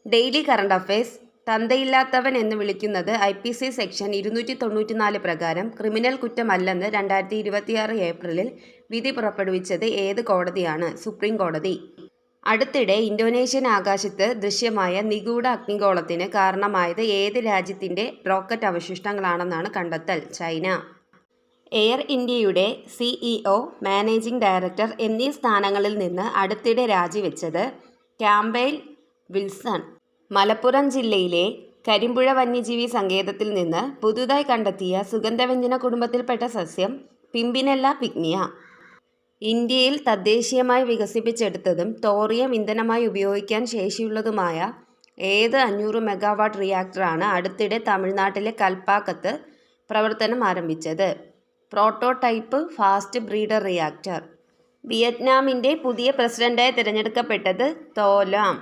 Daily current affairs. തന്തയില്ലാത്തവൻ എന്ന് വിളിക്കുന്നത് IPC section 294 പ്രകാരം ക്രിമിനൽ കുറ്റമല്ലെന്ന് 2026 ഏപ്രിലിൽ വിധി പുറപ്പെടുവിച്ചത് ഏത് കോടതിയാണ്? സുപ്രീം കോടതി. അടുത്തിടെ ഇന്തോനേഷ്യൻ ആകാശത്ത് ദൃശ്യമായ നിഗൂഢ അഗ്നിഗോളത്തിന് കാരണമായത് ഏത് രാജ്യത്തിൻ്റെ റോക്കറ്റ് അവശിഷ്ടങ്ങളാണെന്നാണ് കണ്ടെത്തൽ? ചൈന. എയർ ഇന്ത്യയുടെ CEO, മാനേജിംഗ് ഡയറക്ടർ എന്നീ സ്ഥാനങ്ങളിൽ നിന്ന് അടുത്തിടെ രാജിവെച്ചത് ക്യാംപെയ്ൽ വിൽസൺ. മലപ്പുറം ജില്ലയിലെ കരിമ്പുഴ വന്യജീവി സങ്കേതത്തിൽ നിന്ന് പുതുതായി കണ്ടെത്തിയ സുഗന്ധവ്യഞ്ജന കുടുംബത്തിൽപ്പെട്ട സസ്യം പിംപിനെല്ല പിഗ്നിയ. ഇന്ത്യയിൽ തദ്ദേശീയമായി വികസിപ്പിച്ചെടുത്തതും തോറിയം ഇന്ധനമായി ഉപയോഗിക്കാൻ ശേഷിയുള്ളതുമായ ഏത് 500 മെഗാവാട്ട് റിയാക്ടറാണ് അടുത്തിടെ തമിഴ്നാട്ടിലെ കൽപ്പാക്കത്ത് പ്രവർത്തനം ആരംഭിച്ചത്? Prototype fast breeder reactor. വിയറ്റ്നാമിൻ്റെ പുതിയ പ്രസിഡന്റായി തിരഞ്ഞെടുക്കപ്പെട്ടത് തോ ലാം.